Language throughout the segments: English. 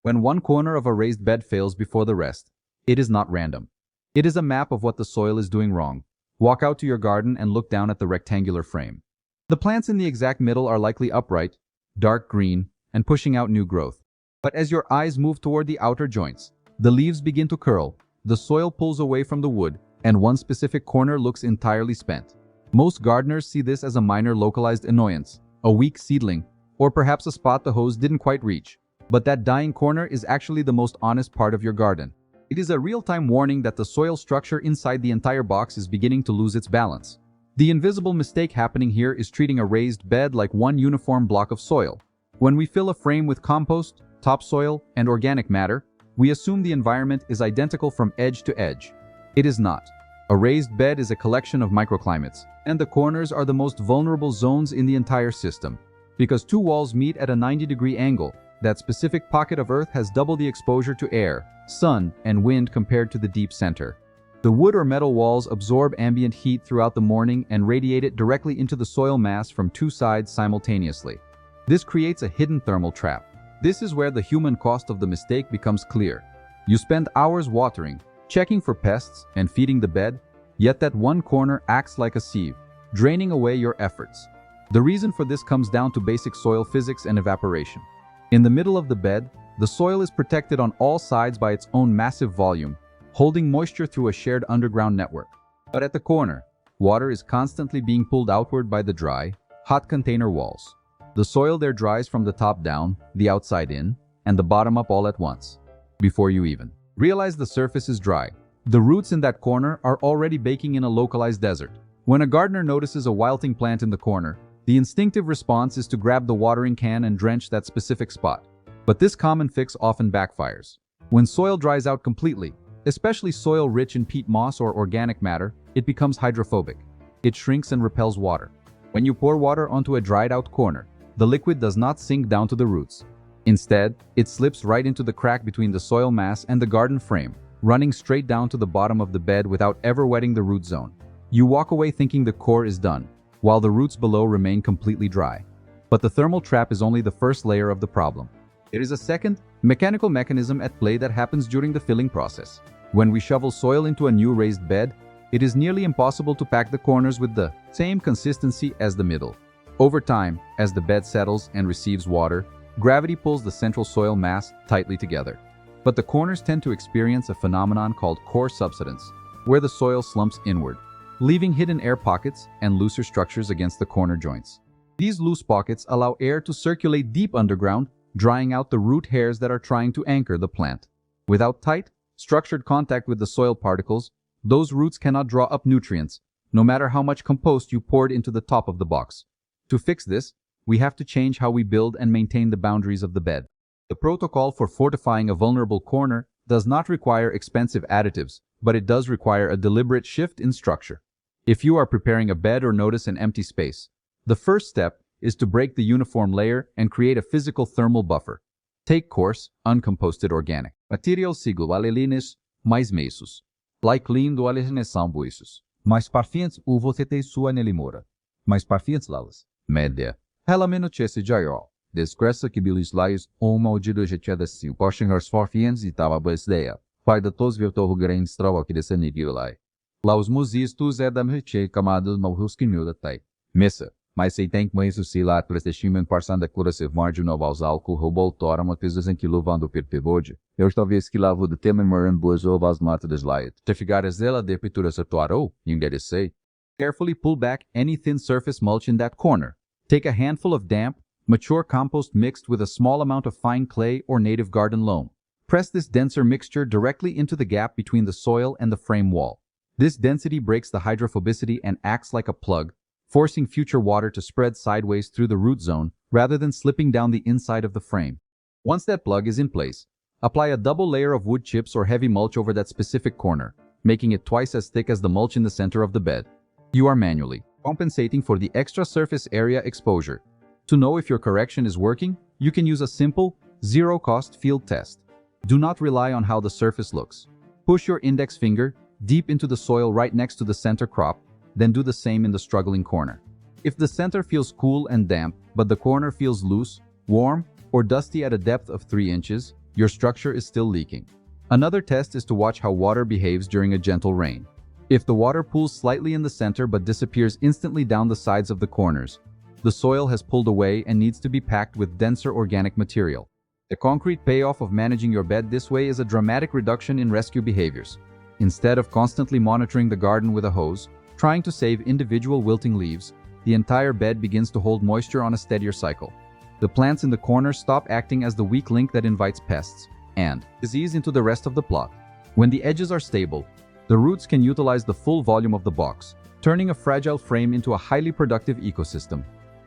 When one corner of a raised bed fails before the rest, it is not random. It is a map of what the soil is doing wrong. Walk out to your garden and look down at the rectangular frame. The plants in the exact middle are likely upright, dark green, and pushing out new growth. But as your eyes move toward the outer joints, the leaves begin to curl, the soil pulls away from the wood, and one specific corner looks entirely spent. Most gardeners see this as a minor localized annoyance, a weak seedling, or perhaps a spot the hose didn't quite reach. But that dying corner is actually the most honest part of your garden. It is a real-time warning that the soil structure inside the entire box is beginning to lose its balance. The invisible mistake happening here is treating a raised bed like one uniform block of soil. When we fill a frame with compost, topsoil, and organic matter, we assume the environment is identical from edge to edge. It is not. A raised bed is a collection of microclimates, and the corners are the most vulnerable zones in the entire system. Because two walls meet at a 90-degree angle, that specific pocket of earth has double the exposure to air, sun, and wind compared to the deep center. The wood or metal walls absorb ambient heat throughout the morning and radiate it directly into the soil mass from two sides simultaneously. This creates a hidden thermal trap. This is where the human cost of the mistake becomes clear. You spend hours watering, checking for pests, and feeding the bed, yet that one corner acts like a sieve, draining away your efforts. The reason for this comes down to basic soil physics and evaporation. In the middle of the bed, the soil is protected on all sides by its own massive volume, holding moisture through a shared underground network. But at the corner, water is constantly being pulled outward by the dry, hot container walls. The soil there dries from the top down, the outside in, and the bottom up all at once. Before you even realize the surface is dry, the roots in that corner are already baking in a localized desert. When a gardener notices a wilting plant in the corner, the instinctive response is to grab the watering can and drench that specific spot. But this common fix often backfires. When soil dries out completely, especially soil rich in peat moss or organic matter, it becomes hydrophobic. It shrinks and repels water. When you pour water onto a dried out corner, the liquid does not sink down to the roots. Instead, it slips right into the crack between the soil mass and the garden frame, running straight down to the bottom of the bed without ever wetting the root zone. You walk away thinking the core is done, while the roots below remain completely dry. But the thermal trap is only the first layer of the problem. There is a second, mechanical mechanism at play that happens during the filling process. When we shovel soil into a new raised bed, it is nearly impossible to pack the corners with the same consistency as the middle. Over time, as the bed settles and receives water, gravity pulls the central soil mass tightly together. But the corners tend to experience a phenomenon called core subsidence, where the soil slumps inward, leaving hidden air pockets and looser structures against the corner joints. These loose pockets allow air to circulate deep underground, drying out the root hairs that are trying to anchor the plant. Without tight, structured contact with the soil particles, those roots cannot draw up nutrients, no matter how much compost you poured into the top of the box. To fix this, we have to change how we build and maintain the boundaries of the bed. The protocol for fortifying a vulnerable corner does not require expensive additives, but it does require a deliberate shift in structure. If you are preparing a bed or notice an empty space, the first step is to break the uniform layer and create a physical thermal buffer. Take coarse, uncomposted organic materials igualelines mais messos, like lean do aleneção buiços. Mais parfiantes o você tem sua nelimora. Mais parfiantes lalas. Média. Ela menotesse jaiol. Descressa que bilis lais ou maldido jetia sim. Pushing her sparfians e tava besdeia. Pai da tos virtou grande strava que descenigio lai. Laus musistus é da merche camado malhusquinho da tai. Missa. Mas se tem mais o sila prestestimen parsan da cura se margem novos álcool roubou tora matizas em que luvando perpebode. Eu talvez que lavo de temen moran boas ovas mata des laiet. Te figares dela de pintura sertuarou, ingerissei. Carefully pull back any thin surface mulch in that corner. Take a handful of damp, mature compost mixed with a small amount of fine clay or native garden loam. Press this denser mixture directly into the gap between the soil and the frame wall. This density breaks the hydrophobicity and acts like a plug, forcing future water to spread sideways through the root zone rather than slipping down the inside of the frame. Once that plug is in place, apply a double layer of wood chips or heavy mulch over that specific corner, making it twice as thick as the mulch in the center of the bed. You are manually compensating for the extra surface area exposure. To know if your correction is working, you can use a simple, zero-cost field test. Do not rely on how the surface looks. Push your index finger deep into the soil right next to the center crop, then do the same in the struggling corner. If the center feels cool and damp, but the corner feels loose, warm, or dusty at a depth of 3 inches, your structure is still leaking. Another test is to watch how water behaves during a gentle rain. If the water pools slightly in the center but disappears instantly down the sides of the corners, the soil has pulled away and needs to be packed with denser organic material. The concrete payoff of managing your bed this way is a dramatic reduction in rescue behaviors. Instead of constantly monitoring the garden with a hose, trying to save individual wilting leaves, the entire bed begins to hold moisture on a steadier cycle. The plants in the corners stop acting as the weak link that invites pests and disease into the rest of the plot. When the edges are stable, the roots can utilize the full volume of the box, turning a fragile frame into a highly productive ecosystem.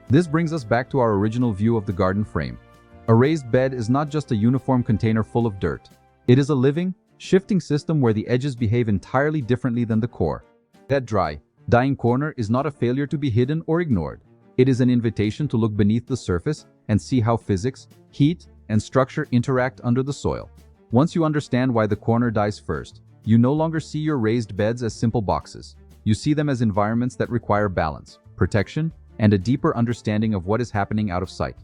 This brings us back to our original view of the garden frame. A raised bed is not just a uniform container full of dirt. It is a living, shifting system where the edges behave entirely differently than the core. That dry, dying corner is not a failure to be hidden or ignored. It is an invitation to look beneath the surface and see how physics, heat, and structure interact under the soil. Once you understand why the corner dies first, you no longer see your raised beds as simple boxes. You see them as environments that require balance, protection, and a deeper understanding of what is happening out of sight.